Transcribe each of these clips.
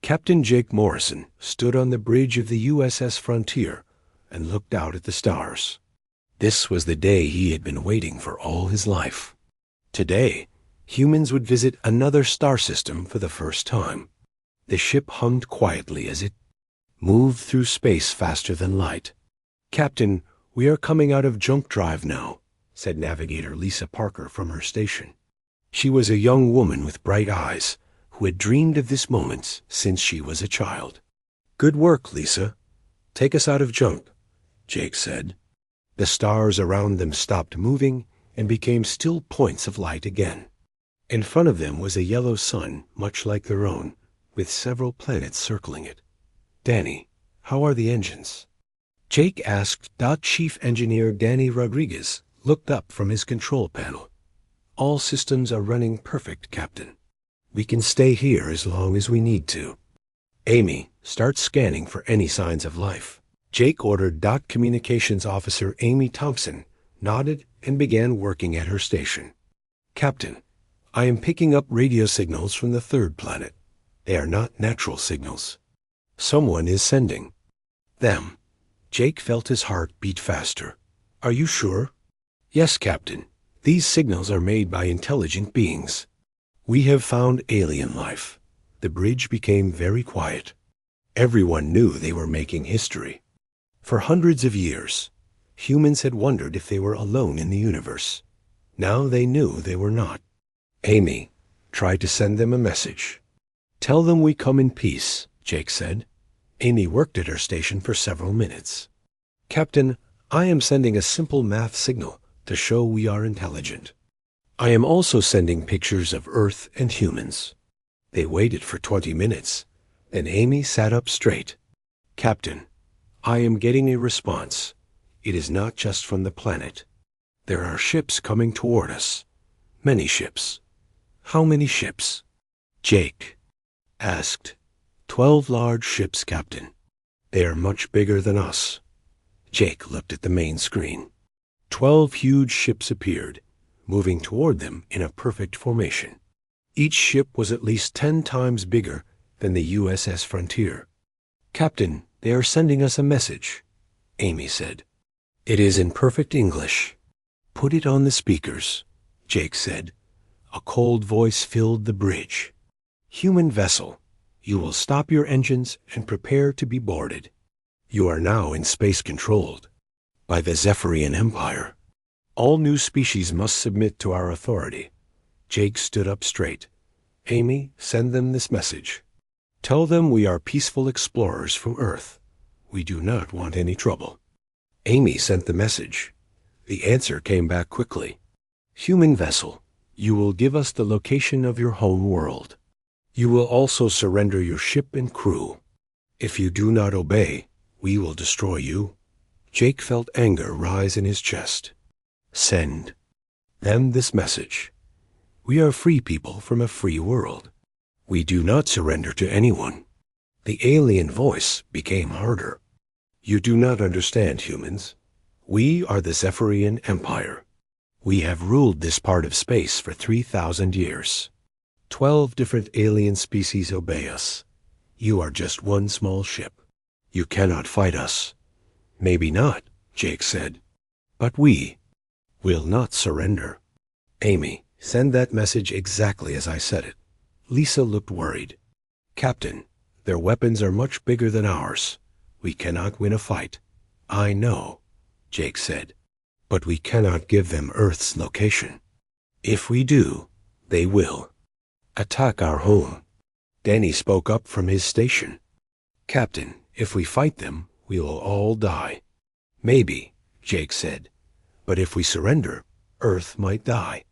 Captain Jake Morrison stood on the bridge of the USS Frontier and looked out at the stars. This was the day he had been waiting for all his life. Today, humans would visit another star system for the first time. The ship hummed quietly as it moved through space faster than light. "Captain, we are coming out of junk drive now," said Navigator Lisa Parker from her station. She was a young woman with bright eyes who had dreamed of this moment since she was a child. "Good work, Lisa. Take us out of junk," Jake said. The stars around them stopped moving and became still points of light again. In front of them was a yellow sun, much like their own, with several planets circling it. "Danny, how are the engines?" Jake asked. Chief Engineer Danny Rodriguez looked up from his control panel. "All systems are running perfect, Captain. We can stay here as long as we need to." "Amy, start scanning for any signs of life," Jake ordered. Communications Officer Amy Thompson nodded and began working at her station. "Captain, I am picking up radio signals from the third planet. They are not natural signals. Someone is sending them." Jake felt his heart beat faster. "Are you sure?" "Yes, Captain. These signals are made by intelligent beings. We have found alien life." The bridge became very quiet. Everyone knew they were making history. For hundreds of years, humans had wondered if they were alone in the universe. Now they knew they were not. Amy tried to send them a message. "Tell them we come in peace," Jake said. Amy worked at her station for several minutes. "Captain, I am sending a simple math signal to show we are intelligent. I am also sending pictures of Earth and humans." They waited for 20 minutes, and Amy sat up straight. "Captain, I am getting a response. It is not just from the planet. There are ships coming toward us. Many ships." "How many ships?" Jake asked. 12 large ships, Captain. They are much bigger than us." Jake looked at the main screen. 12 huge ships appeared, moving toward them in a perfect formation. Each ship was at least 10 times bigger than the USS Frontier. "Captain, they are sending us a message," Amy said. "It is in perfect English." "Put it on the speakers," Jake said. A cold voice filled the bridge. "Human vessel, you will stop your engines and prepare to be boarded. You are now in space controlled by the Zephyrian Empire. All new species must submit to our authority." Jake stood up straight. "Amy, send them this message. Tell them we are peaceful explorers from Earth. We do not want any trouble." Amy sent the message. The answer came back quickly. "Human vessel, you will give us the location of your home world. You will also surrender your ship and crew. If you do not obey, we will destroy you." Jake felt anger rise in his chest. "Send them this message. We are free people from a free world. We do not surrender to anyone." The alien voice became harder. "You do not understand, humans. We are the Zephyrian Empire. We have ruled this part of space for 3,000 years. 12 different alien species obey us. You are just one small ship. You cannot fight us." "Maybe not," Jake said. "But we will not surrender." "Amy, send that message exactly as I said it." Lisa looked worried. "Captain, their weapons are much bigger than ours. We cannot win a fight." "I know," Jake said. "But we cannot give them Earth's location. If we do, they will attack our home." Danny spoke up from his station. "Captain, if we fight them, we will all die." "Maybe," Jake said. "But if we surrender, Earth might die.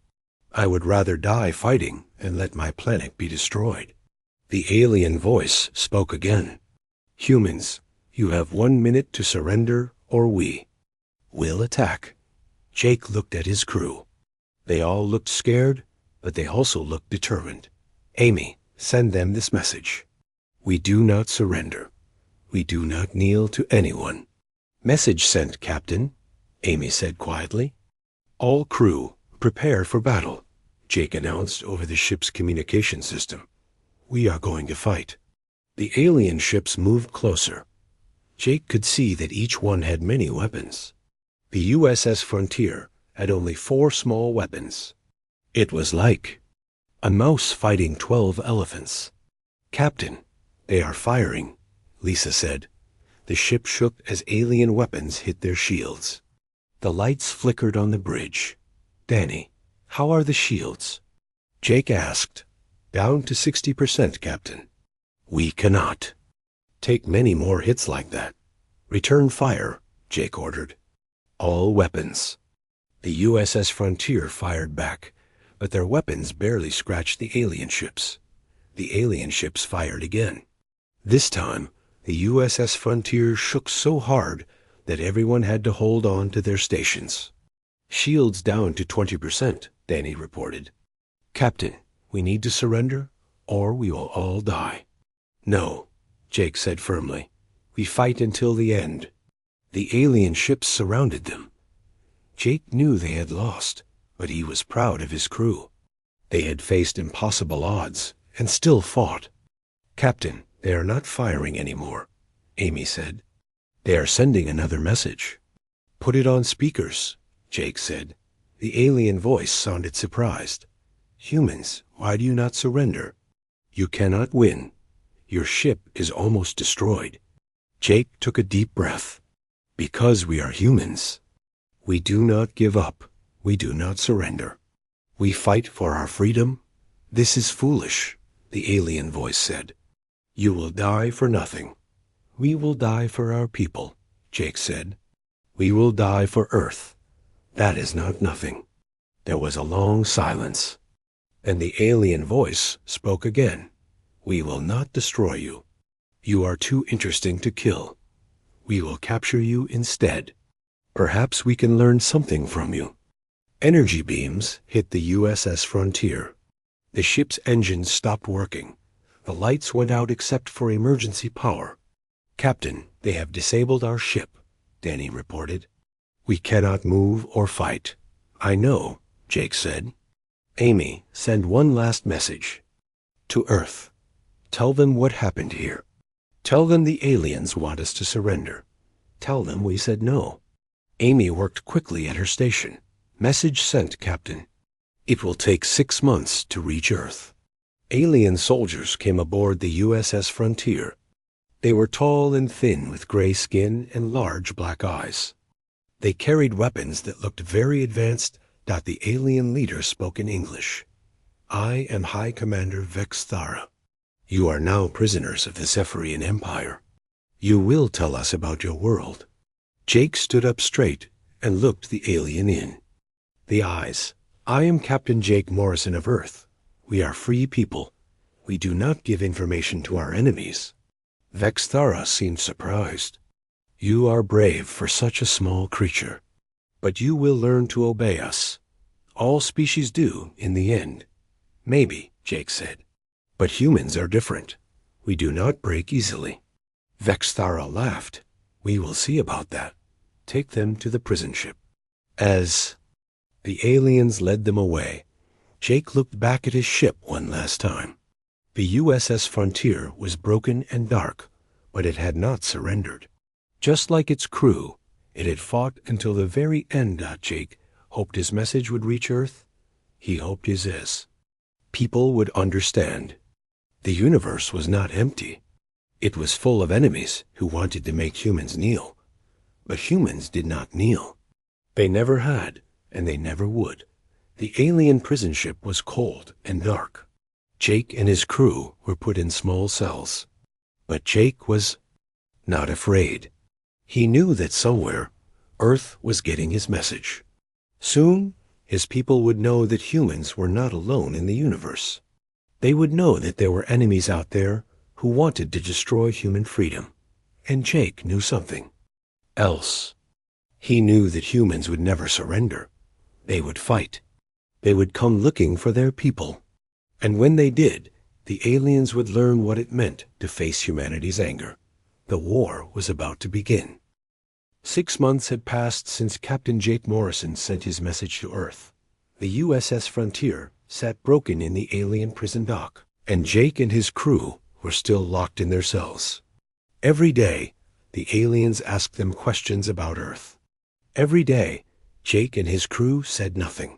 I would rather die fighting and let my planet be destroyed." The alien voice spoke again. "Humans, you have 1 minute to surrender or we will attack." Jake looked at his crew. They all looked scared, but they also looked determined. "Amy, send them this message. We do not surrender. We do not kneel to anyone." "Message sent, Captain," Amy said quietly. "All crew, prepare for battle," Jake announced over the ship's communication system. "We are going to fight." The alien ships moved closer. Jake could see that each one had many weapons. The USS Frontier had only 4 small weapons. It was like a mouse fighting 12 elephants. "Captain, they are firing," Lisa said. The ship shook as alien weapons hit their shields. The lights flickered on the bridge. "Danny, how are the shields?" Jake asked. "Down to 60%, Captain." "We cannot take many more hits like that. Return fire," Jake ordered. "All weapons." The USS Frontier fired back, but their weapons barely scratched the alien ships. The alien ships fired again. This time, the USS Frontier shook so hard that everyone had to hold on to their stations. "Shields down to 20%, Danny reported. "Captain, we need to surrender, or we will all die." "No," Jake said firmly. "We fight until the end." The alien ships surrounded them. Jake knew they had lost, but he was proud of his crew. They had faced impossible odds and still fought. "Captain, they are not firing anymore," Amy said. "They are sending another message." "Put it on speakers," Jake said. The alien voice sounded surprised. "Humans, why do you not surrender? You cannot win. Your ship is almost destroyed." Jake took a deep breath. "Because we are humans. We do not give up. We do not surrender. We fight for our freedom." "This is foolish," the alien voice said. "You will die for nothing." "We will die for our people," Jake said. "We will die for Earth. That is not nothing." There was a long silence. And the alien voice spoke again. "We will not destroy you. You are too interesting to kill. We will capture you instead. Perhaps we can learn something from you." Energy beams hit the USS Frontier. The ship's engines stopped working. The lights went out except for emergency power. "Captain, they have disabled our ship," Danny reported. "We cannot move or fight." "I know," Jake said. "Amy, send one last message. To Earth. Tell them what happened here. Tell them the aliens want us to surrender. Tell them we said no." Amy worked quickly at her station. "Message sent, Captain. It will take 6 months to reach Earth." Alien soldiers came aboard the USS Frontier. They were tall and thin with gray skin and large black eyes. They carried weapons that looked very advanced. The alien leader spoke in English. "I am High Commander Vexthara. You are now prisoners of the Zephyrian Empire. You will tell us about your world." Jake stood up straight and looked the alien in the eyes. "I am Captain Jake Morrison of Earth. We are free people. We do not give information to our enemies." Vexthara seemed surprised. "You are brave for such a small creature. But you will learn to obey us. All species do, in the end." "Maybe," Jake said. "But humans are different. We do not break easily." Vexthara laughed. "We will see about that. Take them to the prison ship." As the aliens led them away, Jake looked back at his ship one last time. The USS Frontier was broken and dark, but it had not surrendered. Just like its crew, it had fought until the very end. Jake hoped his message would reach Earth. He hoped his people would understand. The universe was not empty. It was full of enemies who wanted to make humans kneel. But humans did not kneel. They never had, and they never would. The alien prison ship was cold and dark. Jake and his crew were put in small cells. But Jake was not afraid. He knew that somewhere Earth was getting his message. Soon, his people would know that humans were not alone in the universe. They would know that there were enemies out there who wanted to destroy human freedom. And Jake knew something else. He knew that humans would never surrender. They would fight. They would come looking for their people. And when they did, the aliens would learn what it meant to face humanity's anger. The war was about to begin. 6 months had passed since Captain Jake Morrison sent his message to Earth. The USS Frontier sat broken in the alien prison dock, and Jake and his crew were still locked in their cells. Every day, the aliens asked them questions about Earth. Every day, Jake and his crew said nothing.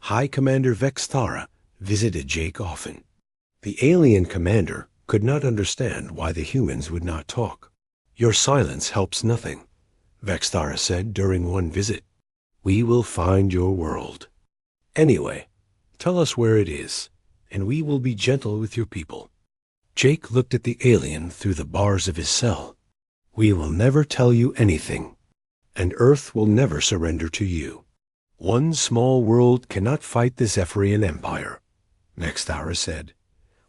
High Commander Vex Thara visited Jake often. The alien commander could not understand why the humans would not talk. "Your silence helps nothing," Vex Thara said during one visit. "We will find your world. Anyway, tell us where it is, and we will be gentle with your people." Jake looked at the alien through the bars of his cell. "We will never tell you anything, and Earth will never surrender to you. One small world cannot fight the Zephyrian Empire," Vex Thara said.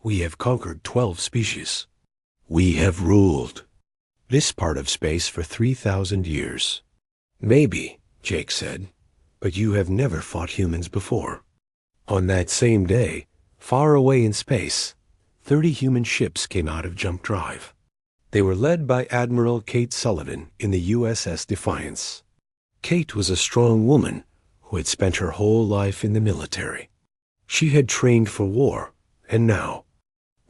"We have conquered 12 species. We have ruled this part of space for 3,000 years. "Maybe," Jake said, "but you have never fought humans before." On that same day, far away in space, 30 human ships came out of jump drive. They were led by Admiral Kate Sullivan in the USS Defiance. Kate was a strong woman who had spent her whole life in the military. She had trained for war, and now,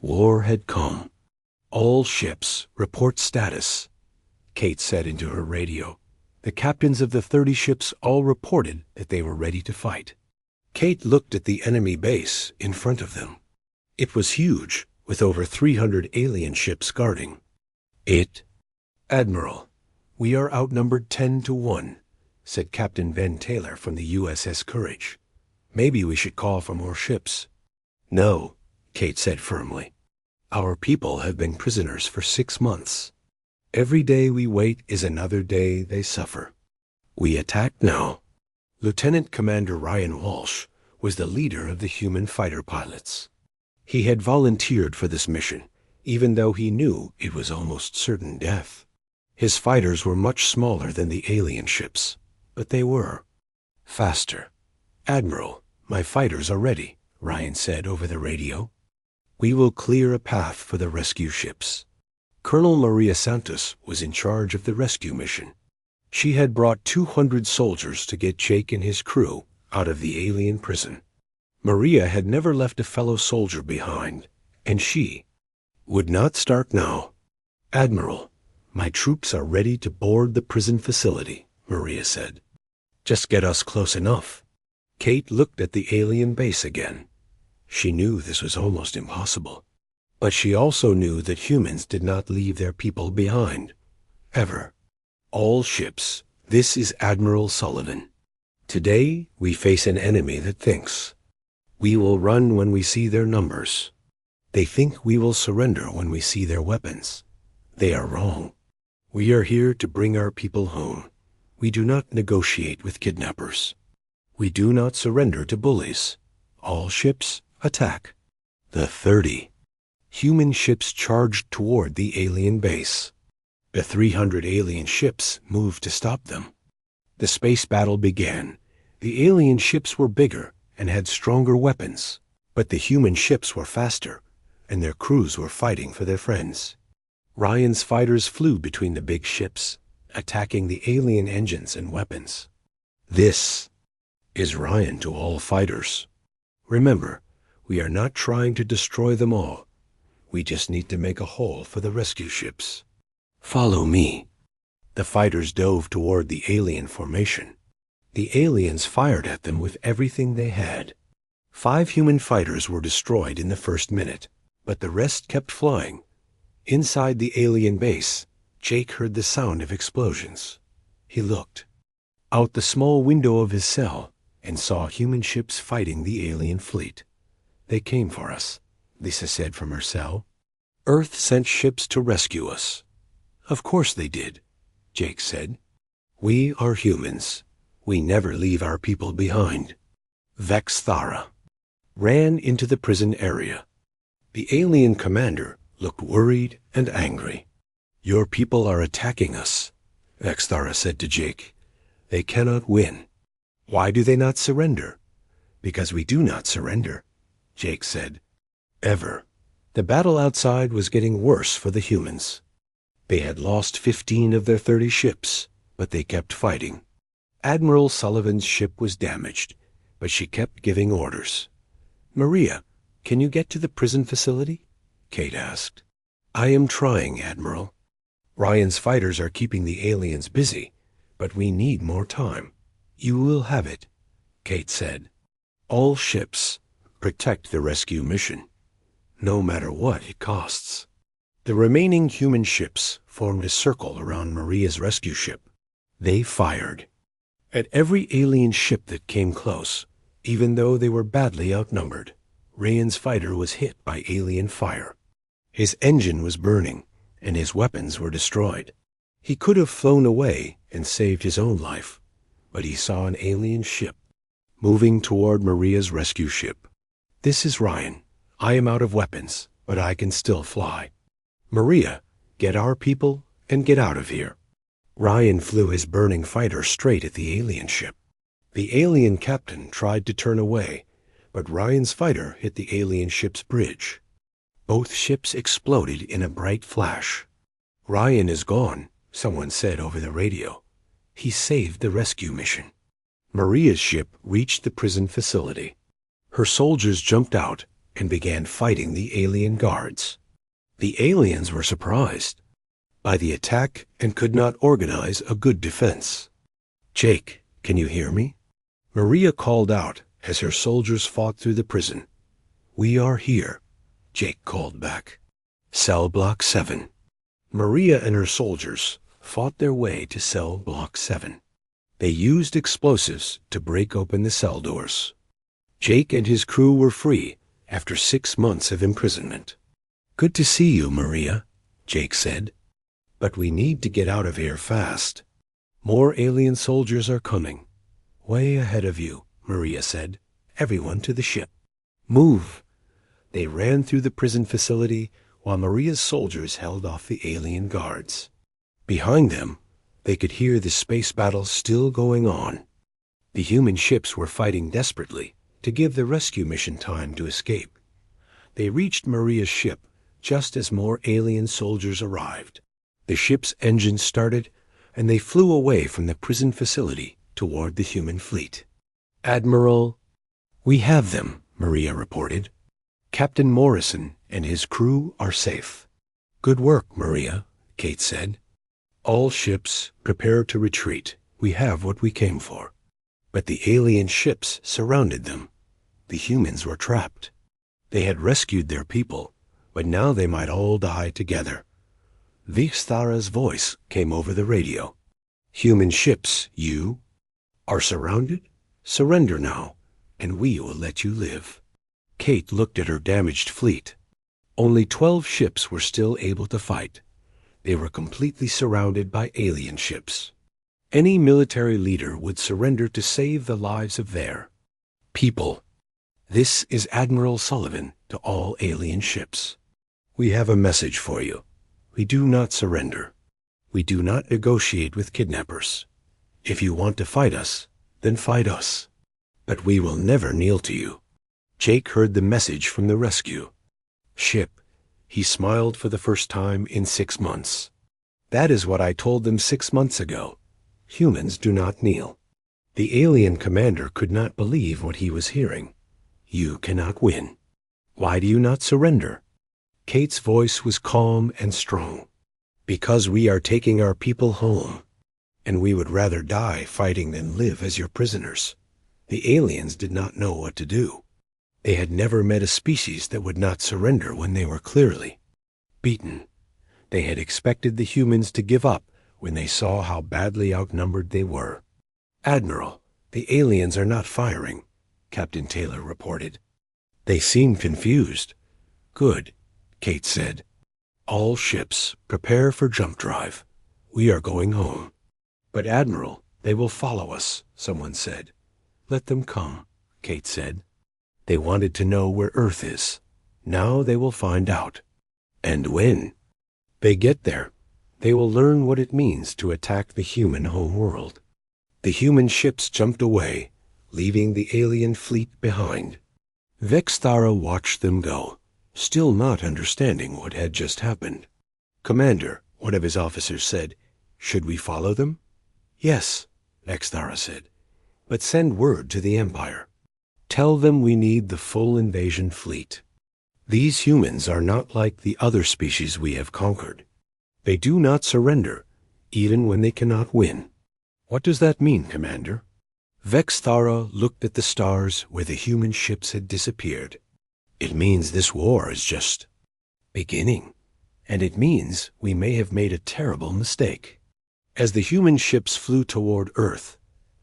war had come. "All ships, report status," Kate said into her radio. The captains of the 30 ships all reported that they were ready to fight. Kate looked at the enemy base in front of them. It was huge, with over 300 alien ships guarding it. "Admiral, we are outnumbered 10-1, said Captain Ben Taylor from the USS Courage. "Maybe we should call for more ships." "No," Kate said firmly. "Our people have been prisoners for 6 months. Every day we wait is another day they suffer. We attack now." Lieutenant Commander Ryan Walsh was the leader of the human fighter pilots. He had volunteered for this mission, even though he knew it was almost certain death. His fighters were much smaller than the alien ships, but they were faster. "Admiral, my fighters are ready," Ryan said over the radio. "We will clear a path for the rescue ships." Colonel Maria Santos was in charge of the rescue mission. She had brought 200 soldiers to get Jake and his crew out of the alien prison. Maria had never left a fellow soldier behind, and she would not start now. "Admiral, my troops are ready to board the prison facility," Maria said. "Just get us close enough." Kate looked at the alien base again. She knew this was almost impossible, but she also knew that humans did not leave their people behind, ever. "All ships, this is Admiral Sullivan. Today we face an enemy that thinks. We will run when we see their numbers. They think we will surrender when we see their weapons. They are wrong. We are here to bring our people home. We do not negotiate with kidnappers. We do not surrender to bullies. All ships, attack." The 30 human ships charged toward the alien base. The 300 alien ships moved to stop them. The space battle began. The alien ships were bigger and had stronger weapons, but the human ships were faster, and their crews were fighting for their friends. Ryan's fighters flew between the big ships, attacking the alien engines and weapons. This is Ryan to all fighters. Remember, we are not trying to destroy them all. We just need to make a hole for the rescue ships. Follow me." The fighters dove toward the alien formation. The aliens fired at them with everything they had. 5 human fighters were destroyed in the first minute, but the rest kept flying. Inside the alien base, Jake heard the sound of explosions. He looked out the small window of his cell and saw human ships fighting the alien fleet. "They came for us," Lisa said from her cell. "Earth sent ships to rescue us." "Of course they did," Jake said. "We are humans. We never leave our people behind." Vex Thara ran into the prison area. The alien commander looked worried and angry. "Your people are attacking us," Vex Thara said to Jake. "They cannot win." "Why do they not surrender?" "Because we do not surrender," Jake said. "Ever." The battle outside was getting worse for the humans. They had lost 15 of their 30 ships, but they kept fighting. Admiral Sullivan's ship was damaged, but she kept giving orders. "Maria, can you get to the prison facility?" Kate asked. I am trying, Admiral. Ryan's fighters are keeping the aliens busy, but we need more time. You will have it, Kate said. All ships protect the rescue mission, no matter what it costs. The remaining human ships formed a circle around Maria's rescue ship. They fired at every alien ship that came close, even though they were badly outnumbered. Ryan's fighter was hit by alien fire. His engine was burning, and his weapons were destroyed. He could have flown away and saved his own life, but he saw an alien ship moving toward Maria's rescue ship. This is Ryan. I am out of weapons, but I can still fly. Maria, get our people and get out of here. Ryan flew his burning fighter straight at the alien ship. The alien captain tried to turn away, but Ryan's fighter hit the alien ship's bridge. Both ships exploded in a bright flash. Ryan is gone, someone said over the radio. He saved the rescue mission. Maria's ship reached the prison facility. Her soldiers jumped out and began fighting the alien guards. The aliens were surprised by the attack and could not organize a good defense. Jake, can you hear me? Maria called out as her soldiers fought through the prison. We are here, Jake called back. Cell Block 7. Maria and her soldiers fought their way to Cell Block 7. They used explosives to break open the cell doors. Jake and his crew were free after 6 months of imprisonment. Good to see you, Maria, Jake said. But we need to get out of here fast. More alien soldiers are coming. Way ahead of you, Maria said. Everyone to the ship. Move. They ran through the prison facility while Maria's soldiers held off the alien guards. Behind them, they could hear the space battle still going on. The human ships were fighting desperately to give the rescue mission time to escape. They reached Maria's ship just as more alien soldiers arrived. The ship's engine started, and they flew away from the prison facility toward the human fleet. Admiral, we have them, Maria reported. Captain Morrison and his crew are safe. Good work, Maria, Kate said. All ships prepare to retreat. We have what we came for. But the alien ships surrounded them. The humans were trapped. They had rescued their people, but now they might all die together. Vistara's voice came over the radio. Human ships, you are surrounded? Surrender now, and we will let you live. Kate looked at her damaged fleet. Only 12 ships were still able to fight. They were completely surrounded by alien ships. Any military leader would surrender to save the lives of their people. This is Admiral Sullivan to all alien ships. We have a message for you. We do not surrender. We do not negotiate with kidnappers. If you want to fight us, then fight us. But we will never kneel to you. Jake heard the message from the rescue ship. He smiled for the first time in 6 months. That is what I told them 6 months ago. Humans do not kneel. The alien commander could not believe what he was hearing. You cannot win. Why do you not surrender? Kate's voice was calm and strong. Because we are taking our people home, and we would rather die fighting than live as your prisoners. The aliens did not know what to do. They had never met a species that would not surrender when they were clearly beaten. They had expected the humans to give up when they saw how badly outnumbered they were. Admiral, the aliens are not firing, Captain Taylor reported. They seem confused. Good, Kate said. All ships, prepare for jump drive. We are going home. But Admiral, they will follow us, someone said. Let them come, Kate said. They wanted to know where Earth is. Now they will find out. And when they get there, they will learn what it means to attack the human homeworld. The human ships jumped away, leaving the alien fleet behind. Vexthara watched them go, still not understanding what had just happened. Commander, one of his officers said, should we follow them? Yes, Vexthara said, but send word to the Empire. Tell them we need the full invasion fleet. These humans are not like the other species we have conquered. They do not surrender, even when they cannot win. What does that mean, Commander? Vexthara looked at the stars where the human ships had disappeared. It means this war is just beginning, and it means we may have made a terrible mistake. As the human ships flew toward Earth,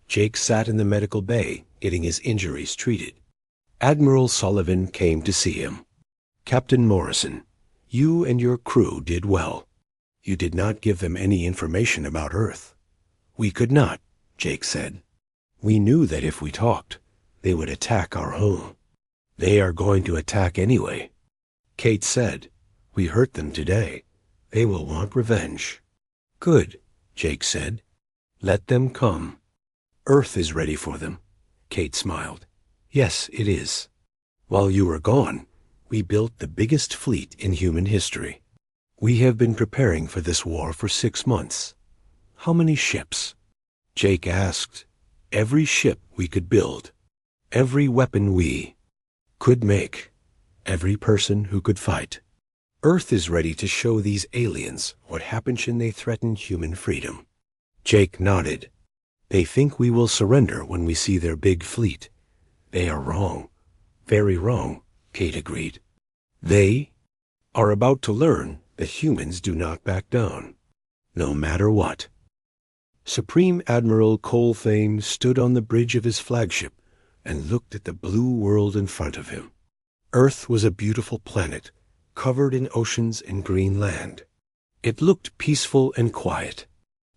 Jake sat in the medical bay getting his injuries treated. Admiral Sullivan came to see him. Captain Morrison, you and your crew did well. You did not give them any information about Earth. We could not, Jake said. We knew that if we talked, they would attack our home. They are going to attack anyway. Kate said, we hurt them today. They will want revenge. Good, Jake said. Let them come. Earth is ready for them. Kate smiled. Yes, it is. While you were gone, we built the biggest fleet in human history. We have been preparing for this war for 6 months. How many ships? Jake asked. Every ship we could build. Every weapon we could make. Every person who could fight. Earth is ready to show these aliens what happens when they threaten human freedom. Jake nodded. They think we will surrender when we see their big fleet. They are wrong. Very wrong, Kate agreed. They are about to learn that humans do not back down, no matter what. Supreme Admiral Colthane stood on the bridge of his flagship and looked at the blue world in front of him. Earth was a beautiful planet, covered in oceans and green land. It looked peaceful and quiet,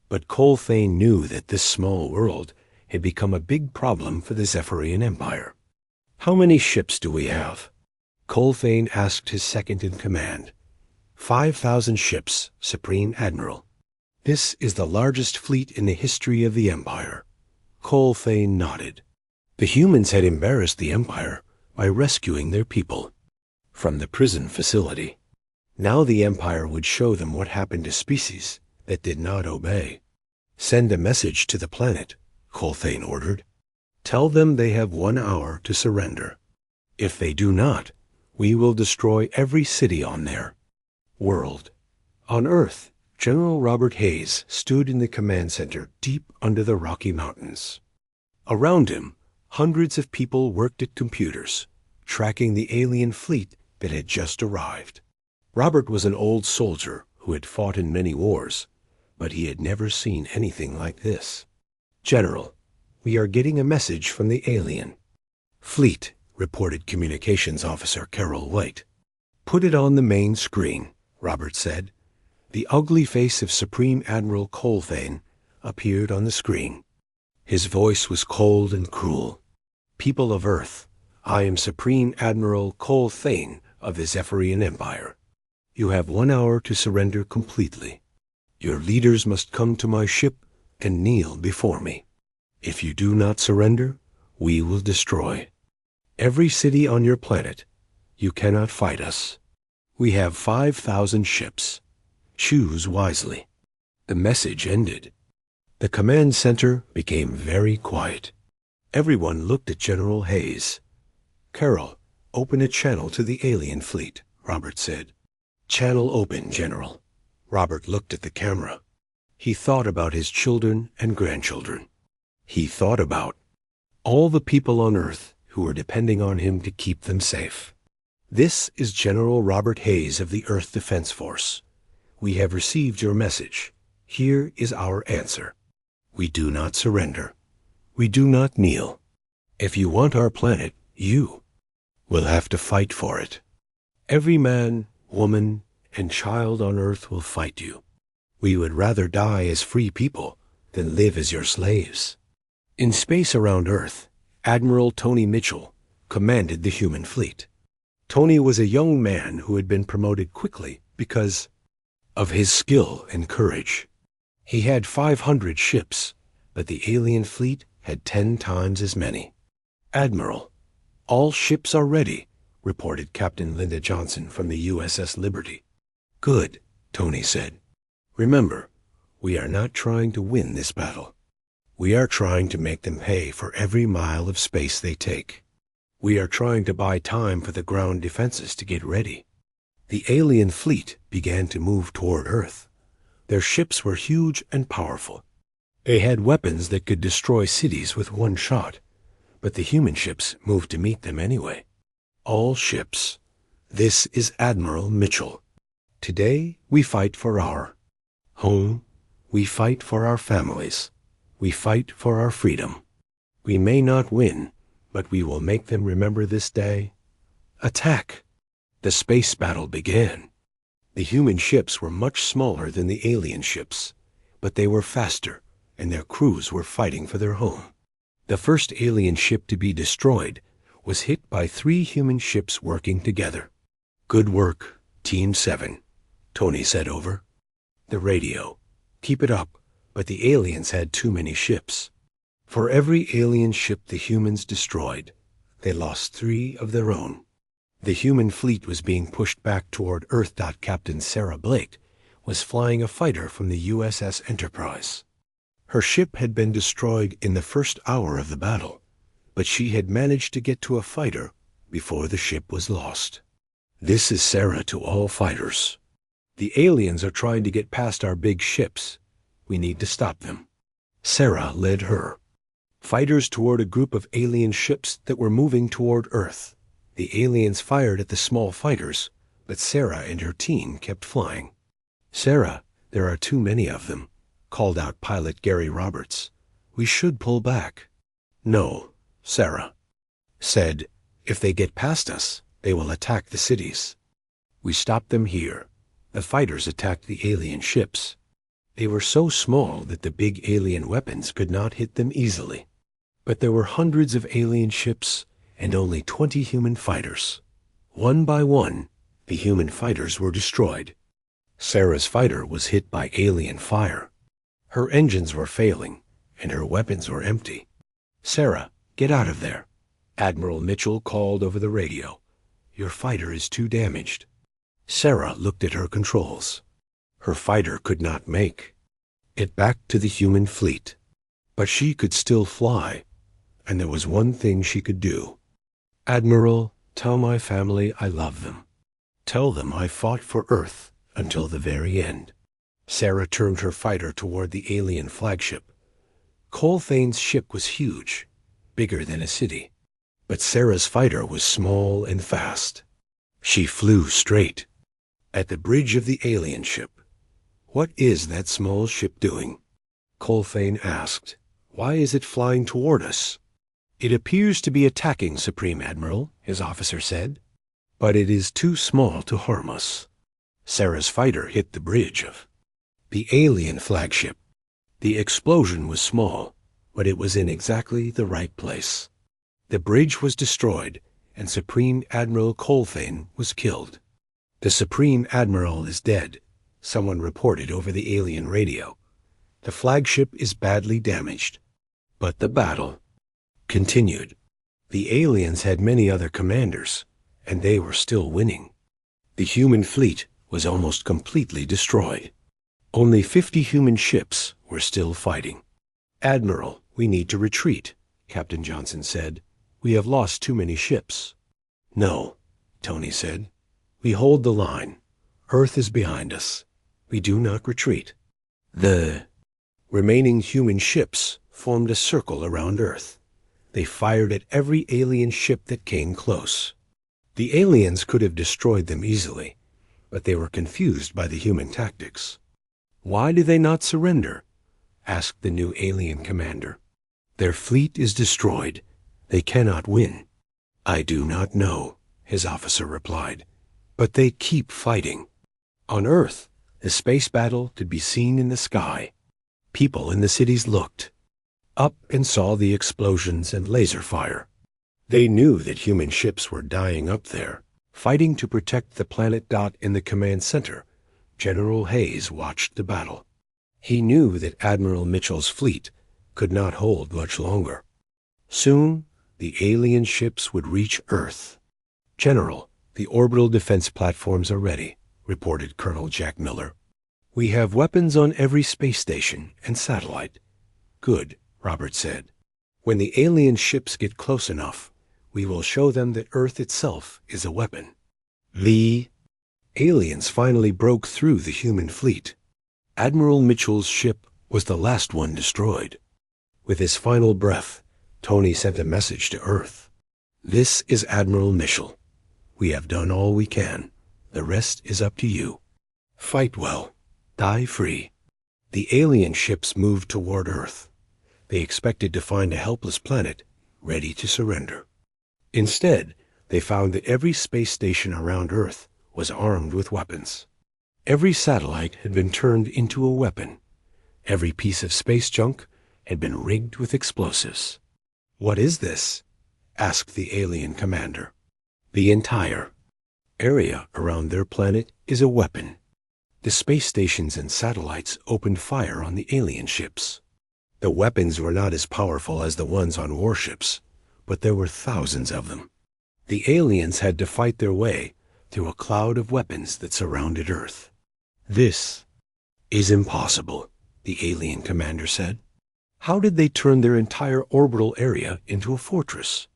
but Colthane knew that this small world had become a big problem for the Zephyrian Empire. How many ships do we have? Colthane asked his second-in-command. 5,000 ships, Supreme Admiral. This is the largest fleet in the history of the Empire. Colthane nodded. The humans had embarrassed the Empire by rescuing their people from the prison facility. Now the Empire would show them what happened to species that did not obey. Send a message to the planet, Colthane ordered. Tell them they have 1 hour to surrender. If they do not, we will destroy every city on their world. On Earth, General Robert Hayes stood in the command center deep under the Rocky Mountains. Around him, hundreds of people worked at computers, tracking the alien fleet that had just arrived. Robert was an old soldier who had fought in many wars, but he had never seen anything like this. General, we are getting a message from the alien fleet, reported Communications Officer Carol White. Put it on the main screen, Robert said. The ugly face of Supreme Admiral Colthane appeared on the screen. His voice was cold and cruel. People of Earth, I am Supreme Admiral Colthane of the Zephyrian Empire. You have 1 hour to surrender completely. Your leaders must come to my ship and kneel before me. If you do not surrender, we will destroy every city on your planet. You cannot fight us. We have 5,000 ships. Choose wisely. The message ended. The command center became very quiet. Everyone looked at General Hayes. Carol, open a channel to the alien fleet, Robert said. Channel open, General. Robert looked at the camera. He thought about his children and grandchildren. He thought about all the people on Earth who were depending on him to keep them safe. This is General Robert Hayes of the Earth Defense Force. We have received your message. Here is our answer. We do not surrender. We do not kneel. If you want our planet, you will have to fight for it. Every man, woman, and child on Earth will fight you. We would rather die as free people than live as your slaves. In space around Earth, Admiral Tony Mitchell commanded the human fleet. Tony was a young man who had been promoted quickly because of his skill and courage. He had 500 ships, but the alien fleet had 10 times as many. Admiral, all ships are ready, reported Captain Linda Johnson from the USS Liberty. Good, Tony said. Remember, we are not trying to win this battle. We are trying to make them pay for every mile of space they take. We are trying to buy time for the ground defenses to get ready. The alien fleet began to move toward Earth. Their ships were huge and powerful. They had weapons that could destroy cities with one shot, but the human ships moved to meet them anyway. All ships. This is Admiral Mitchell. Today we fight for our home. We fight for our families. We fight for our freedom. We may not win, but we will make them remember this day. Attack! The space battle began. The human ships were much smaller than the alien ships, but they were faster, and their crews were fighting for their home. The first alien ship to be destroyed was hit by 3 human ships working together. Good work, Team 7, Tony said over the radio. Keep it up, but the aliens had too many ships. For every alien ship the humans destroyed, they lost 3 of their own. The human fleet was being pushed back toward Earth. Captain Sarah Blake was flying a fighter from the USS Enterprise. Her ship had been destroyed in the first hour of the battle, but she had managed to get to a fighter before the ship was lost. This is Sarah to all fighters. The aliens are trying to get past our big ships. We need to stop them. Sarah led her fighters toward a group of alien ships that were moving toward Earth. The aliens fired at the small fighters, but Sarah and her team kept flying. Sarah, there are too many of them, called out pilot Gary Roberts. We should pull back. No, Sarah said, if they get past us, they will attack the cities. We stopped them here. The fighters attacked the alien ships. They were so small that the big alien weapons could not hit them easily. But there were hundreds of alien ships and only 20 human fighters. One by one, the human fighters were destroyed. Sarah's fighter was hit by alien fire. Her engines were failing, and her weapons were empty. Sarah, get out of there. Admiral Mitchell called over the radio. Your fighter is too damaged. Sarah looked at her controls. Her fighter could not make it back to the human fleet. But she could still fly, and there was one thing she could do. Admiral, tell my family I love them. Tell them I fought for Earth until the very end. Sarah turned her fighter toward the alien flagship. Colthane's ship was huge, bigger than a city. But Sarah's fighter was small and fast. She flew straight at the bridge of the alien ship. What is that small ship doing? Colthane asked. Why is it flying toward us? It appears to be attacking, Supreme Admiral, his officer said. But it is too small to harm us. Sarah's fighter hit the bridge of the alien flagship. The explosion was small, but it was in exactly the right place. The bridge was destroyed, and Supreme Admiral Colthane was killed. The Supreme Admiral is dead, someone reported over the alien radio. The flagship is badly damaged. But the battle continued. The aliens had many other commanders, and they were still winning. The human fleet was almost completely destroyed. Only 50 human ships were still fighting. Admiral, we need to retreat, Captain Johnson said. We have lost too many ships. No, Tony said. We hold the line. Earth is behind us. We do not retreat. The remaining human ships formed a circle around Earth. They fired at every alien ship that came close. The aliens could have destroyed them easily, but they were confused by the human tactics. Why do they not surrender? Asked the new alien commander. Their fleet is destroyed. They cannot win. I do not know, his officer replied. But they keep fighting. On Earth, the space battle could be seen in the sky. People in the cities looked up and saw the explosions and laser fire. They knew that human ships were dying up there, fighting to protect the planet. In the command center, General Hayes watched the battle. He knew that Admiral Mitchell's fleet could not hold much longer. Soon, the alien ships would reach Earth. General, the orbital defense platforms are ready, reported Colonel Jack Miller. We have weapons on every space station and satellite. Good, Robert said. When the alien ships get close enough, We will show them that Earth itself is a weapon. The aliens finally broke through the human fleet. Admiral Mitchell's ship was the last one destroyed. With his final breath, Tony sent a message to Earth. This is Admiral Mitchell. We have done all we can. The rest is up to you. Fight well. Die free. The alien ships moved toward Earth. They expected to find a helpless planet ready to surrender. Instead, they found that every space station around Earth was armed with weapons. Every satellite had been turned into a weapon. Every piece of space junk had been rigged with explosives. "What is this?" asked the alien commander. "The entire area around their planet is a weapon." The space stations and satellites opened fire on the alien ships. The weapons were not as powerful as the ones on warships, but there were thousands of them. The aliens had to fight their way through a cloud of weapons that surrounded Earth. "This is impossible," the alien commander said. "How did they turn their entire orbital area into a fortress?"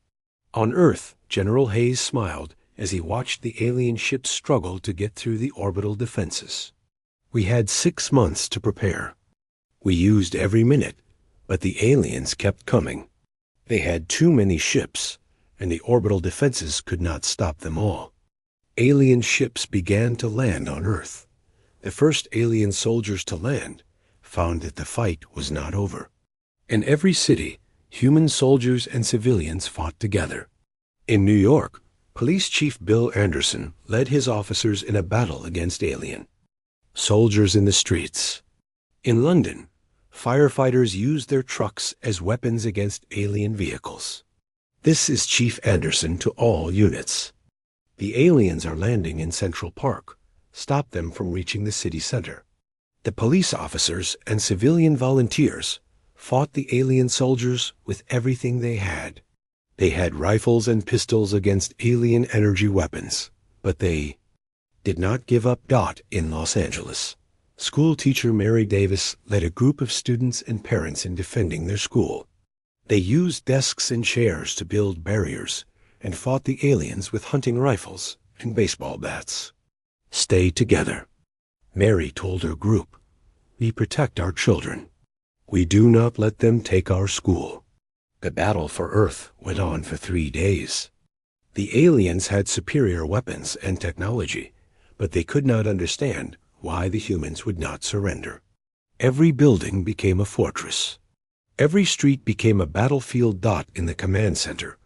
On Earth, General Hayes smiled as he watched the alien ships struggle to get through the orbital defenses. "We had 6 months to prepare. We used every minute, but the aliens kept coming. They had too many ships, and the orbital defenses could not stop them all." Alien ships began to land on Earth. The first alien soldiers to land found that the fight was not over. In every city, human soldiers and civilians fought together. In New York, Police Chief Bill Anderson led his officers in a battle against alien soldiers in the streets. In London, firefighters used their trucks as weapons against alien vehicles. "This is Chief Anderson to all units. The aliens are landing in Central Park. Stop them from reaching the city center." The police officers and civilian volunteers fought the alien soldiers with everything they had. They had rifles and pistols against alien energy weapons, but they did not give up. In Los Angeles, school teacher Mary Davis led a group of students and parents in defending their school. They used desks and chairs to build barriers and fought the aliens with hunting rifles and baseball bats. "Stay together," Mary told her group. "We protect our children. We do not let them take our school." The battle for Earth went on for 3 days. The aliens had superior weapons and technology, but they could not understand why the humans would not surrender. Every building became a fortress. Every street became a battlefield. In the command center,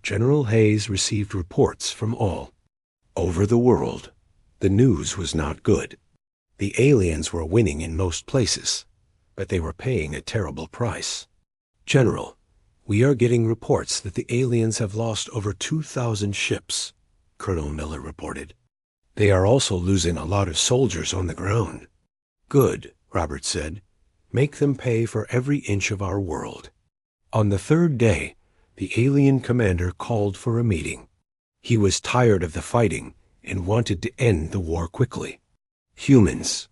General Hayes received reports from all over the world. The news was not good. The aliens were winning in most places, but they were paying a terrible price. "General, we are getting reports that the aliens have lost over 2,000 ships," Colonel Miller reported. "They are also losing a lot of soldiers on the ground." "Good," Robert said. "Make them pay for every inch of our world." On the 3rd day, the alien commander called for a meeting. He was tired of the fighting and wanted to end the war quickly. "Humans,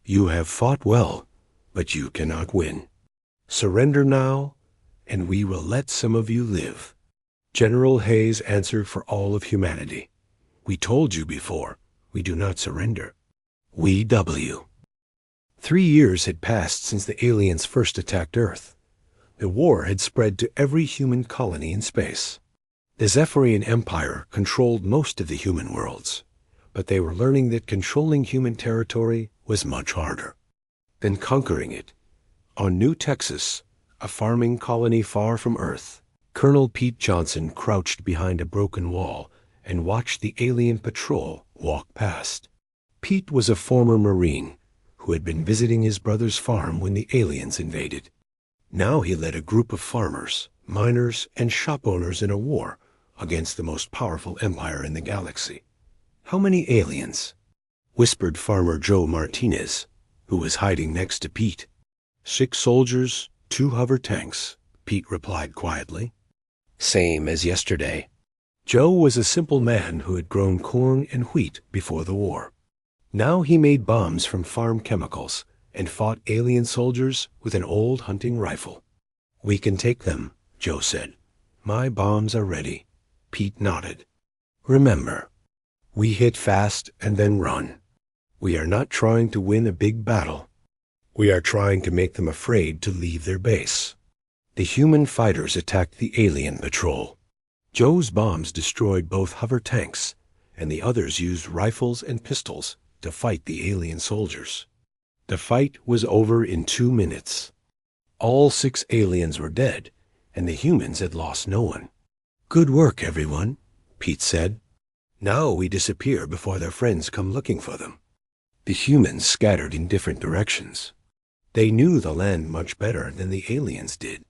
you have fought well, but you cannot win. Surrender now, and we will let some of you live." General Hayes answered for all of humanity. "We told you before, we do not surrender. We W." 3 years had passed since the aliens first attacked Earth. The war had spread to every human colony in space. The Zephyrian Empire controlled most of the human worlds, but they were learning that controlling human territory was much harder than conquering it. On New Texas, a farming colony far from Earth, Colonel Pete Johnson crouched behind a broken wall and watched the alien patrol walk past. Pete was a former Marine who had been visiting his brother's farm when the aliens invaded. Now he led a group of farmers, miners, and shop owners in a war against the most powerful empire in the galaxy. "How many aliens?" whispered Farmer Joe Martinez, who was hiding next to Pete. 6 soldiers, 2 hover tanks," Pete replied quietly. "Same as yesterday." Joe was a simple man who had grown corn and wheat before the war. Now he made bombs from farm chemicals and fought alien soldiers with an old hunting rifle. "We can take them," Joe said. "My bombs are ready. Pete nodded. Remember, we hit fast and then run. We are not trying to win a big battle. We are trying to make them afraid to leave their base. The human fighters attacked the alien patrol. Joe's bombs destroyed both hover tanks, and the others used rifles and pistols to fight the alien soldiers. The fight was over in 2 minutes. All 6 aliens were dead, and the humans had lost no one. Good work, everyone, Pete said. Now we disappear before their friends come looking for them. The humans scattered in different directions. They knew the land much better than the aliens did.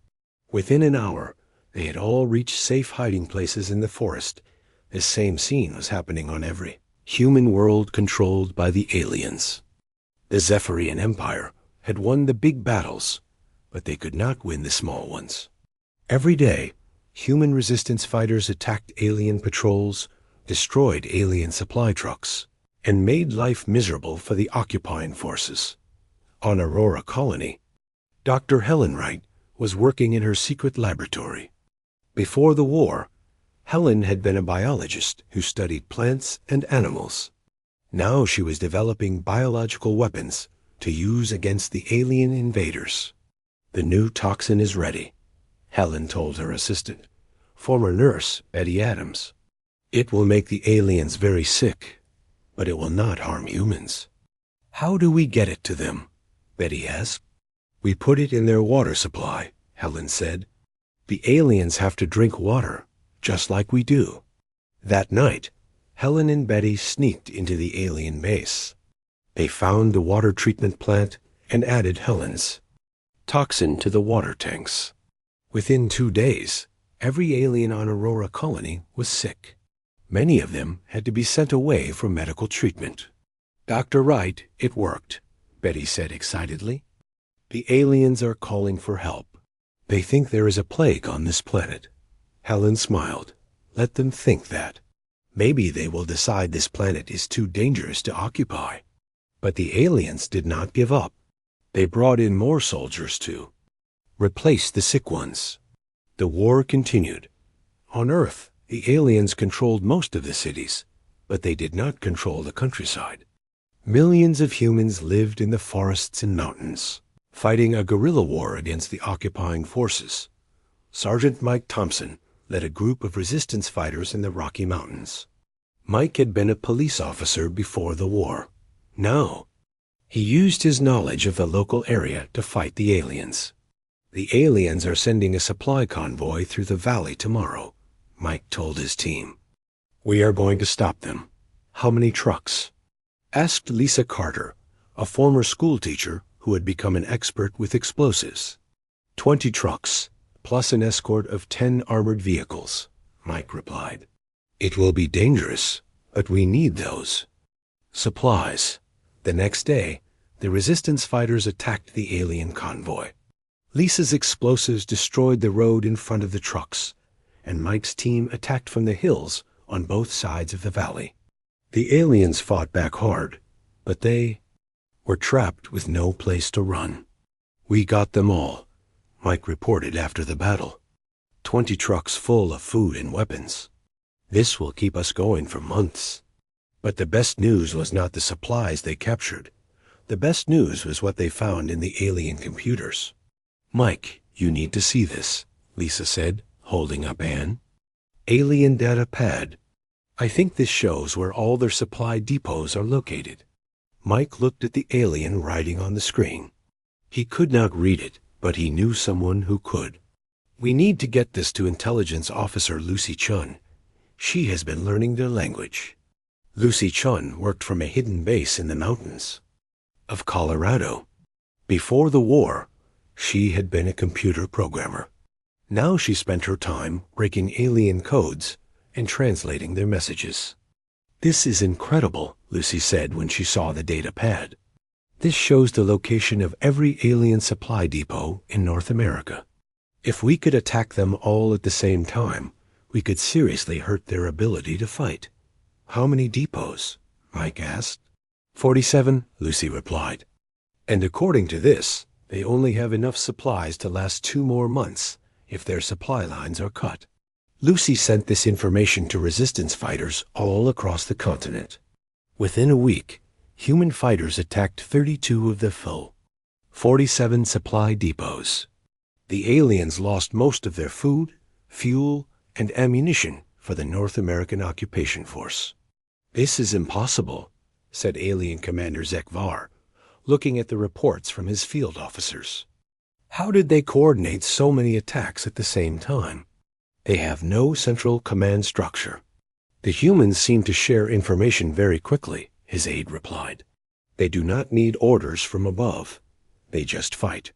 Within an hour, they had all reached safe hiding places in the forest. This same scene was happening on every human world controlled by the aliens. The Zephyrian Empire had won the big battles, but they could not win the small ones. Every day, human resistance fighters attacked alien patrols, destroyed alien supply trucks, and made life miserable for the occupying forces. On Aurora Colony, Dr. Helen Wright was working in her secret laboratory. Before the war, Helen had been a biologist who studied plants and animals. Now she was developing biological weapons to use against the alien invaders. The new toxin is ready, Helen told her assistant, former nurse Betty Adams. It will make the aliens very sick, but it will not harm humans. How do we get it to them? Betty asked. We put it in their water supply, Helen said. The aliens have to drink water, just like we do. That night, Helen and Betty sneaked into the alien base. They found the water treatment plant and added Helen's toxin to the water tanks. Within 2 days, every alien on Aurora Colony was sick. Many of them had to be sent away for medical treatment. Dr. Wright, it worked, Betty said excitedly. The aliens are calling for help. They think there is a plague on this planet. Helen smiled. Let them think that. Maybe they will decide this planet is too dangerous to occupy. But the aliens did not give up. They brought in more soldiers to replace the sick ones. The war continued. On Earth, the aliens controlled most of the cities, but they did not control the countryside. Millions of humans lived in the forests and mountains, fighting a guerrilla war against the occupying forces. Sergeant Mike Thompson led a group of resistance fighters in the Rocky Mountains. Mike had been a police officer before the war. Now, he used his knowledge of the local area to fight the aliens. The aliens are sending a supply convoy through the valley tomorrow, Mike told his team. We are going to stop them. How many trucks? Asked Lisa Carter, a former schoolteacher who had become an expert with explosives. 20 trucks, plus an escort of 10 armored vehicles, Mike replied. It will be dangerous, but we need those. Supplies. The next day, the resistance fighters attacked the alien convoy. Lisa's explosives destroyed the road in front of the trucks, and Mike's team attacked from the hills on both sides of the valley. The aliens fought back hard, but they were trapped with no place to run. We got them all, Mike reported after the battle. 20 trucks full of food and weapons. This will keep us going for months. But the best news was not the supplies they captured. The best news was what they found in the alien computers. Mike, you need to see this, Lisa said, holding up Anne. Alien data pad. I think this shows where all their supply depots are located. Mike looked at the alien writing on the screen. He could not read it, but he knew someone who could. We need to get this to Intelligence Officer Lucy Chun. She has been learning their language. Lucy Chun worked from a hidden base in the mountains of Colorado. Before the war, she had been a computer programmer. Now she spent her time breaking alien codes and translating their messages. This is incredible, Lucy said when she saw the data pad. This shows the location of every alien supply depot in North America. If we could attack them all at the same time, we could seriously hurt their ability to fight. How many depots? Mike asked. 47, Lucy replied. And according to this, they only have enough supplies to last 2 more months if their supply lines are cut. Lucy sent this information to resistance fighters all across the continent. Within a week, human fighters attacked 32 of the foe, 47 supply depots. The aliens lost most of their food, fuel, and ammunition for the North American occupation force. "This is impossible," said Alien Commander Zekvar, looking at the reports from his field officers. "How did they coordinate so many attacks at the same time? They have no central command structure." "The humans seem to share information very quickly," his aide replied. "They do not need orders from above. They just fight.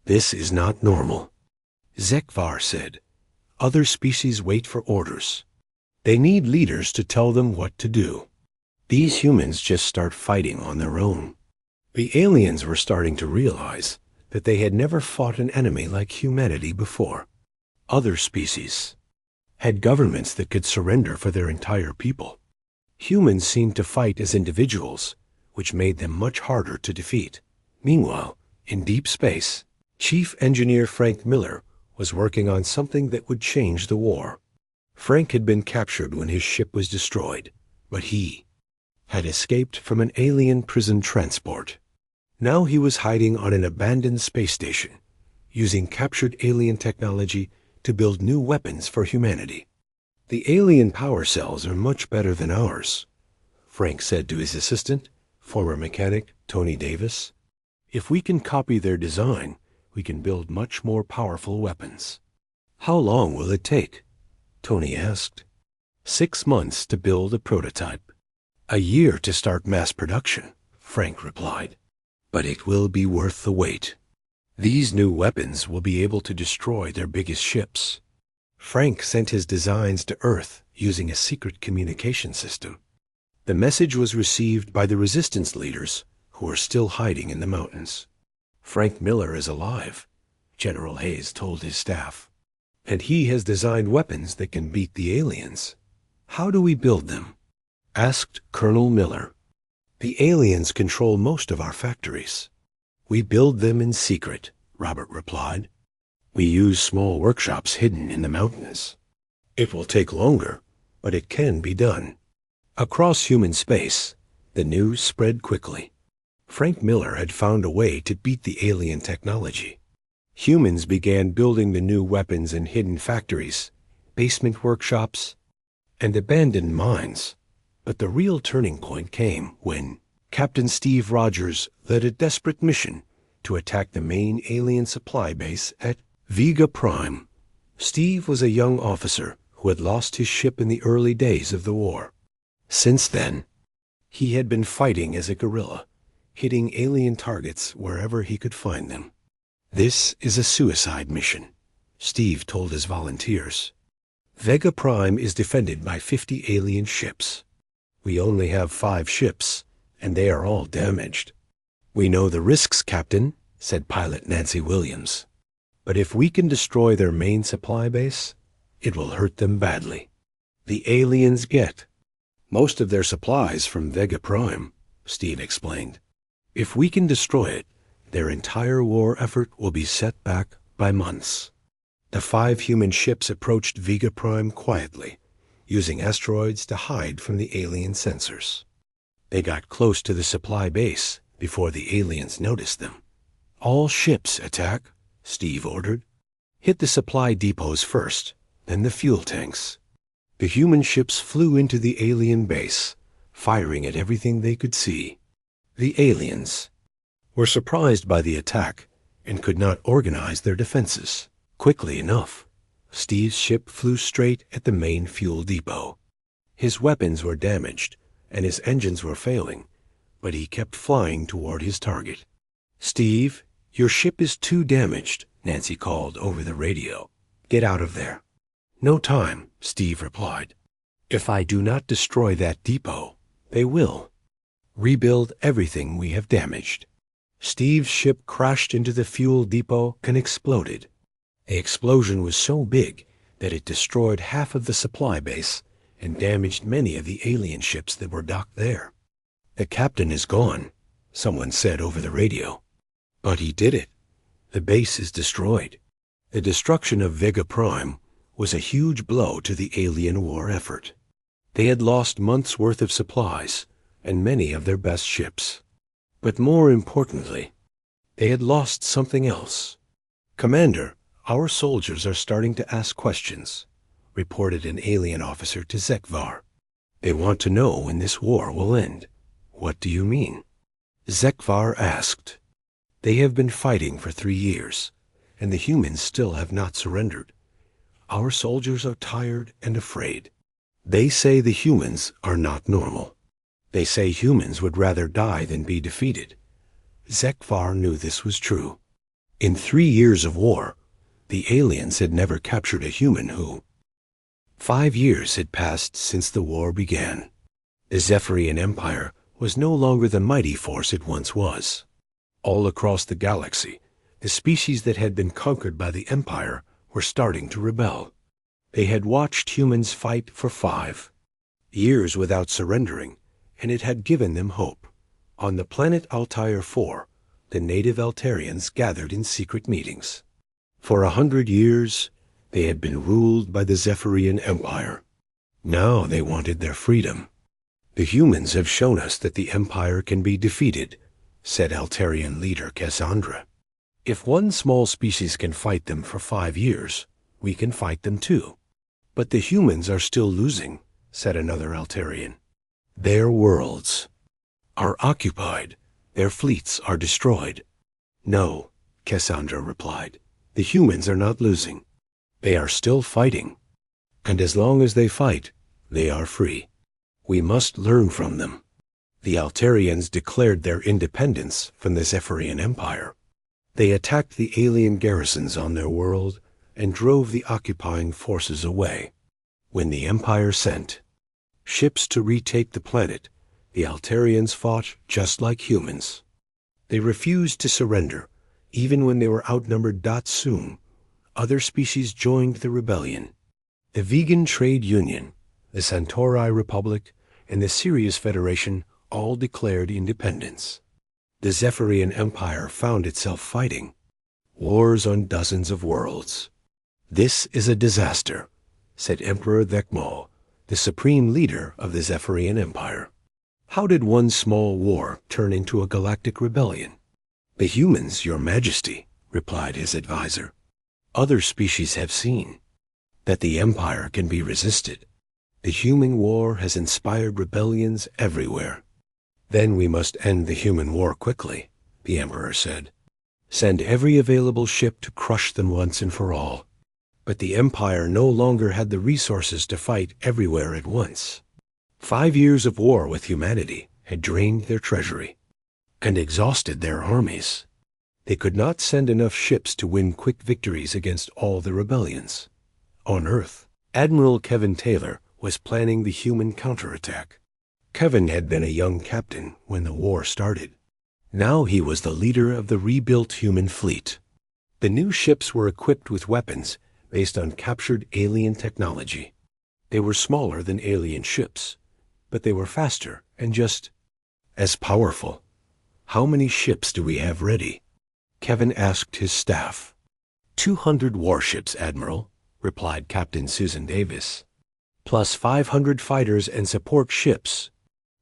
This is not normal." Zekvar said, "Other species wait for orders. They need leaders to tell them what to do. These humans just start fighting on their own." The aliens were starting to realize that they had never fought an enemy like humanity before. Other species had governments that could surrender for their entire people. Humans seemed to fight as individuals, which made them much harder to defeat. Meanwhile, in deep space, Chief Engineer Frank Miller was working on something that would change the war. Frank had been captured when his ship was destroyed, but he had escaped from an alien prison transport. Now he was hiding on an abandoned space station, using captured alien technology to build new weapons for humanity. "The alien power cells are much better than ours," Frank said to his assistant, former mechanic Tony Davis. "If we can copy their design, we can build much more powerful weapons." "How long will it take?" Tony asked. 6 months to build a prototype. "A year to start mass production," Frank replied. "But it will be worth the wait. These new weapons will be able to destroy their biggest ships." Frank sent his designs to Earth using a secret communication system. The message was received by the resistance leaders who are still hiding in the mountains. "Frank Miller is alive," General Hayes told his staff. "And he has designed weapons that can beat the aliens. How do we build them?" asked Colonel Miller. "The aliens control most of our factories. We build them in secret," Robert replied. "We use small workshops hidden in the mountains. It will take longer, but it can be done." Across human space, the news spread quickly. Frank Miller had found a way to beat the alien technology. Humans began building the new weapons in hidden factories, basement workshops, and abandoned mines. But the real turning point came when Captain Steve Rogers led a desperate mission to attack the main alien supply base at Vega Prime. Steve was a young officer who had lost his ship in the early days of the war. Since then, he had been fighting as a guerrilla, hitting alien targets wherever he could find them. "This is a suicide mission," Steve told his volunteers. "Vega Prime is defended by 50 alien ships. We only have 5 ships, and they are all damaged." "We know the risks, Captain," said pilot Nancy Williams. "But if we can destroy their main supply base, it will hurt them badly. The aliens get most of their supplies from Vega Prime," Steve explained. "If we can destroy it, their entire war effort will be set back by months." The 5 human ships approached Vega Prime quietly, using asteroids to hide from the alien sensors. They got close to the supply base before the aliens noticed them. "All ships attack," Steve ordered. "Hit the supply depots first, then the fuel tanks." The human ships flew into the alien base, firing at everything they could see. The aliens were surprised by the attack and could not organize their defenses quickly enough. Steve's ship flew straight at the main fuel depot. His weapons were damaged and his engines were failing, but he kept flying toward his target. "Steve, your ship is too damaged," Nancy called over the radio. "Get out of there." "No time," Steve replied. "If I do not destroy that depot, they will rebuild everything we have damaged." Steve's ship crashed into the fuel depot and exploded. The explosion was so big that it destroyed half of the supply base and damaged many of the alien ships that were docked there. "The captain is gone," someone said over the radio. "But he did it. The base is destroyed." The destruction of Vega Prime was a huge blow to the alien war effort. They had lost months' worth of supplies and many of their best ships. But more importantly, they had lost something else. "Commander, our soldiers are starting to ask questions," reported an alien officer to Zekvar. "They want to know when this war will end." "What do you mean?" Zekvar asked. "They have been fighting for 3 years, and the humans still have not surrendered. Our soldiers are tired and afraid. They say the humans are not normal. They say humans would rather die than be defeated." Zekvar knew this was true. In 3 years of war, the aliens had never captured a human who... 5 years had passed since the war began. The Zephyrian Empire was no longer the mighty force it once was. All across the galaxy, the species that had been conquered by the Empire were starting to rebel. They had watched humans fight for 5 years without surrendering, and it had given them hope. On the planet Altair 4, the native Altarians gathered in secret meetings. For 100 years, they had been ruled by the Zephyrian Empire. Now they wanted their freedom. "The humans have shown us that the Empire can be defeated," said Altarian leader Cassandra. "If one small species can fight them for 5 years, we can fight them too." "But the humans are still losing," said another Altarian. "Their worlds are occupied. Their fleets are destroyed." "No," Cassandra replied. "The humans are not losing. They are still fighting. And as long as they fight, they are free. We must learn from them." The Altarians declared their independence from the Zephyrian Empire. They attacked the alien garrisons on their world and drove the occupying forces away. When the Empire sent ships to retake the planet, the Altarians fought just like humans. They refused to surrender, even when they were outnumbered. Soon, other species joined the rebellion. The Vegan Trade Union, the Centauri Republic, and the Sirius Federation all declared independence. The Zephyrian Empire found itself fighting wars on dozens of worlds. "This is a disaster," said Emperor Thekmal, the supreme leader of the Zephyrian Empire. "How did one small war turn into a galactic rebellion?" "The humans, your majesty," replied his advisor. "Other species have seen that the Empire can be resisted. The human war has inspired rebellions everywhere." "Then we must end the human war quickly," the Emperor said. "Send every available ship to crush them once and for all." But the Empire no longer had the resources to fight everywhere at once. 5 years of war with humanity had drained their treasury and exhausted their armies. They could not send enough ships to win quick victories against all the rebellions. On Earth, Admiral Kevin Taylor was planning the human counterattack. Kevin had been a young captain when the war started. Now he was the leader of the rebuilt human fleet. The new ships were equipped with weapons based on captured alien technology. They were smaller than alien ships, but they were faster and just as powerful. "How many ships do we have ready?" Kevin asked his staff. 200 warships, Admiral," replied Captain Susan Davis, "plus 500 fighters and support ships."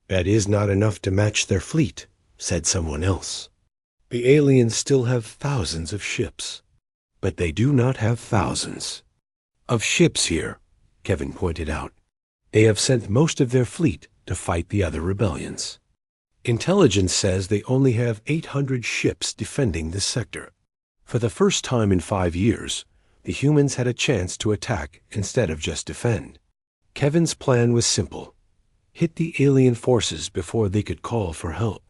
"That is not enough to match their fleet," said someone else. "The aliens still have thousands of ships." "But they do not have thousands of ships here," Kevin pointed out. "They have sent most of their fleet to fight the other rebellions. Intelligence says they only have 800 ships defending this sector." For the first time in 5 years, the humans had a chance to attack instead of just defend. Kevin's plan was simple: hit the alien forces before they could call for help,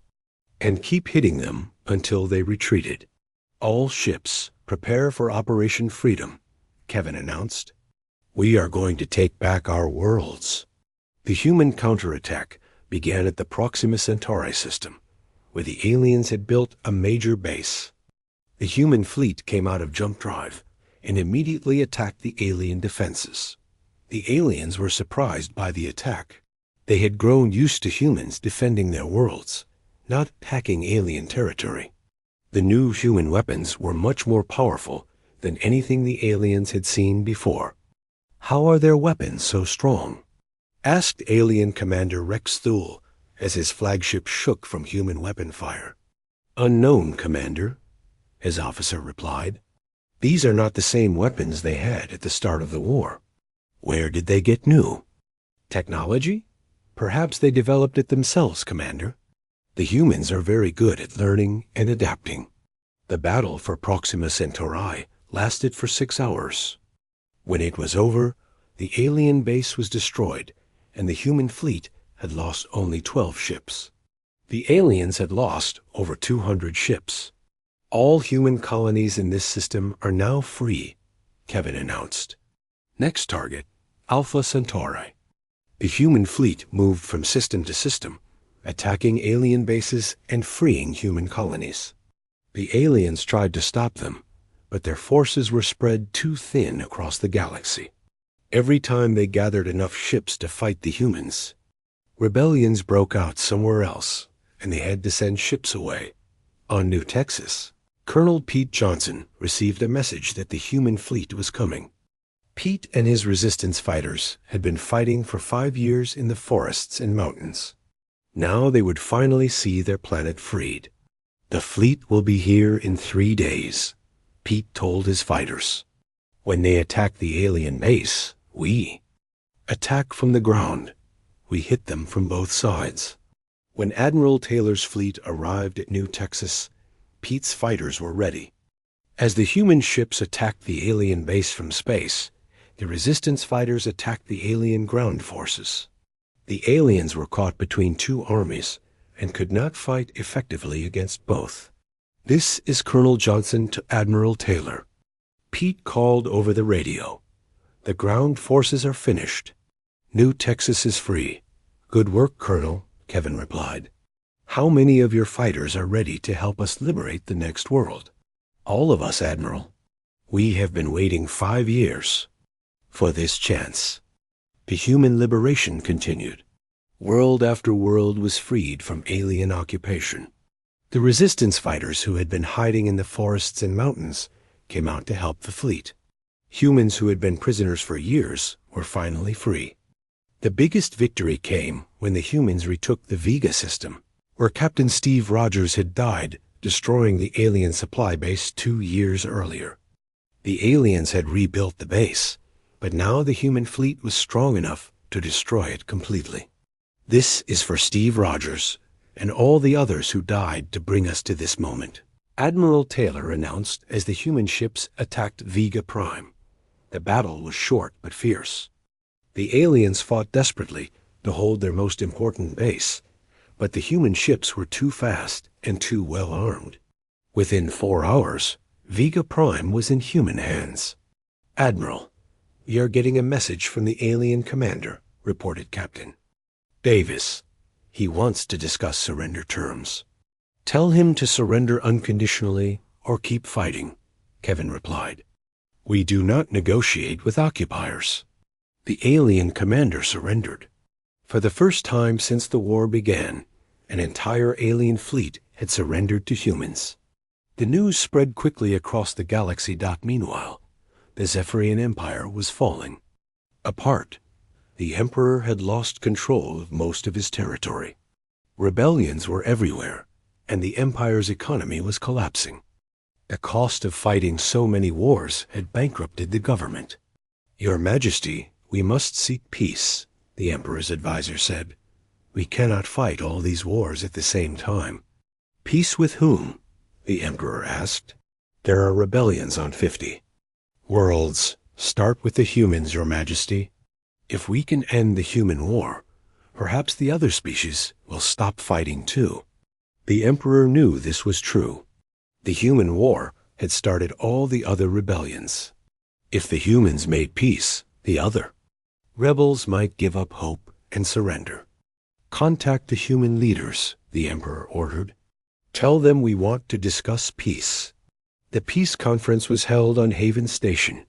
and keep hitting them until they retreated. "All ships, prepare for Operation Freedom," Kevin announced. "We are going to take back our worlds." The human counterattack began at the Proxima Centauri system, where the aliens had built a major base. The human fleet came out of jump drive and immediately attacked the alien defenses. The aliens were surprised by the attack. They had grown used to humans defending their worlds, not attacking alien territory. The new human weapons were much more powerful than anything the aliens had seen before. How are their weapons so strong? Asked alien Commander Rex Thule as his flagship shook from human weapon fire. Unknown, Commander, his officer replied. These are not the same weapons they had at the start of the war. Where did they get new? Technology? Perhaps they developed it themselves, Commander. The humans are very good at learning and adapting. The battle for Proxima Centauri lasted for 6 hours. When it was over, the alien base was destroyed, and the human fleet had lost only 12 ships. The aliens had lost over 200 ships. All human colonies in this system are now free, Kevin announced. Next target, Alpha Centauri. The human fleet moved from system to system, attacking alien bases and freeing human colonies. The aliens tried to stop them, but their forces were spread too thin across the galaxy. Every time they gathered enough ships to fight the humans, rebellions broke out somewhere else, and they had to send ships away. On New Texas, Colonel Pete Johnson received a message that the human fleet was coming. Pete and his resistance fighters had been fighting for 5 years in the forests and mountains. Now they would finally see their planet freed. The fleet will be here in 3 days, Pete told his fighters. When they attack the alien base, we attack from the ground. We hit them from both sides. When Admiral Taylor's fleet arrived at New Texas, Pete's fighters were ready. As the human ships attacked the alien base from space, the resistance fighters attacked the alien ground forces. The aliens were caught between 2 armies and could not fight effectively against both. This is Colonel Johnson to Admiral Taylor. Pete called over the radio. The ground forces are finished. New Texas is free. Good work, Colonel, Kevin replied. How many of your fighters are ready to help us liberate the next world? All of us, Admiral. We have been waiting 5 years for this chance. The human liberation continued. World after world was freed from alien occupation. The resistance fighters who had been hiding in the forests and mountains came out to help the fleet. Humans who had been prisoners for years were finally free. The biggest victory came when the humans retook the Vega system, where Captain Steve Rogers had died, destroying the alien supply base 2 years earlier. The aliens had rebuilt the base, but now the human fleet was strong enough to destroy it completely. This is for Steve Rogers and all the others who died to bring us to this moment, Admiral Taylor announced as the human ships attacked Vega Prime. The battle was short but fierce. The aliens fought desperately to hold their most important base, but the human ships were too fast and too well armed. Within 4 hours, Vega Prime was in human hands. Admiral, we are getting a message from the alien commander, reported Captain Davis. He wants to discuss surrender terms. Tell him to surrender unconditionally or keep fighting, Kevin replied. We do not negotiate with occupiers. The alien commander surrendered. For the first time since the war began, an entire alien fleet had surrendered to humans. The news spread quickly across the galaxy. Meanwhile, the Zephyrian Empire was falling apart. The Emperor had lost control of most of his territory. Rebellions were everywhere, and the Empire's economy was collapsing. The cost of fighting so many wars had bankrupted the government. Your Majesty, we must seek peace, the Emperor's advisor said. We cannot fight all these wars at the same time. Peace with whom? The Emperor asked. There are rebellions on 50 worlds. Start with the humans, Your Majesty. If we can end the human war, perhaps the other species will stop fighting too. The Emperor knew this was true. The human war had started all the other rebellions. If the humans made peace, the other rebels might give up hope and surrender. Contact the human leaders, the Emperor ordered. Tell them we want to discuss peace. The peace conference was held on Haven Station,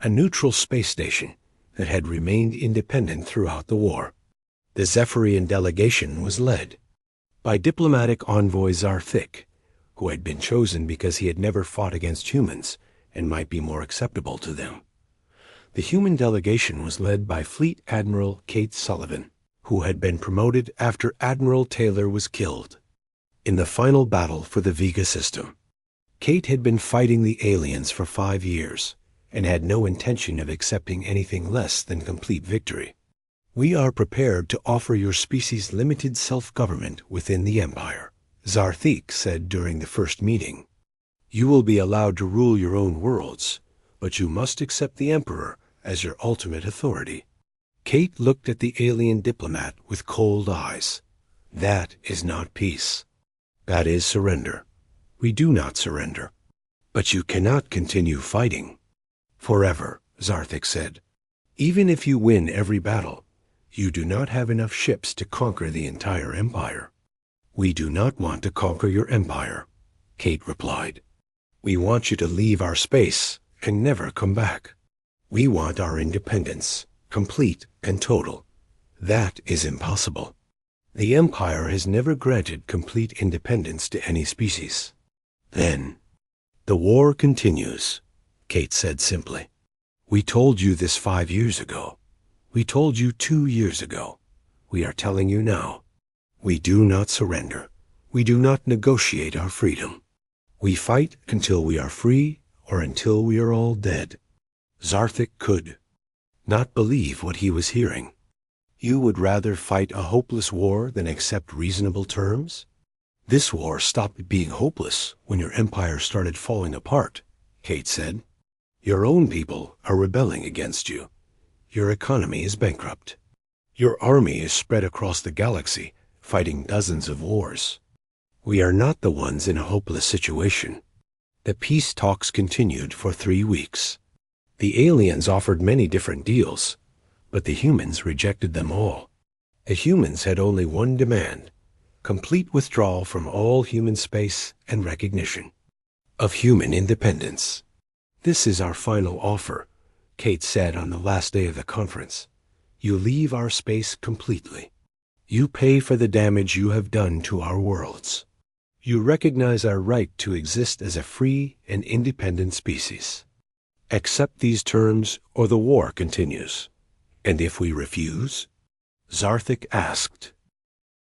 a neutral space station that had remained independent throughout the war. The Zephyrian delegation was led by diplomatic envoy Zarthik, who had been chosen because he had never fought against humans and might be more acceptable to them. The human delegation was led by Fleet Admiral Kate Sullivan, who had been promoted after Admiral Taylor was killed in the final battle for the Vega system. Kate had been fighting the aliens for 5 years and had no intention of accepting anything less than complete victory. "We are prepared to offer your species limited self-government within the Empire," Zarthik said during the first meeting. "You will be allowed to rule your own worlds, but you must accept the Emperor as your ultimate authority." Kate looked at the alien diplomat with cold eyes. "That is not peace. That is surrender. We do not surrender. But you cannot continue fighting forever," Zarthik said. "Even if you win every battle, you do not have enough ships to conquer the entire Empire." "We do not want to conquer your Empire," Kate replied. "We want you to leave our space and never come back. We want our independence, complete and total. That is impossible. The Empire has never granted complete independence to any species." "Then, the war continues," Kate said simply. "We told you this 5 years ago. We told you 2 years ago. We are telling you now. We do not surrender. We do not negotiate our freedom. We fight until we are free or until we are all dead." Zarthik could not believe what he was hearing. "You would rather fight a hopeless war than accept reasonable terms?" "This war stopped being hopeless when your empire started falling apart," Kate said. "Your own people are rebelling against you. Your economy is bankrupt. Your army is spread across the galaxy, fighting dozens of wars. We are not the ones in a hopeless situation." The peace talks continued for 3 weeks. The aliens offered many different deals, but the humans rejected them all. The humans had only one demand: complete withdrawal from all human space and recognition of human independence. "This is our final offer," Kate said on the last day of the conference. "You leave our space completely. You pay for the damage you have done to our worlds. You recognize our right to exist as a free and independent species. Accept these terms or the war continues." "And if we refuse?" Zarthik asked.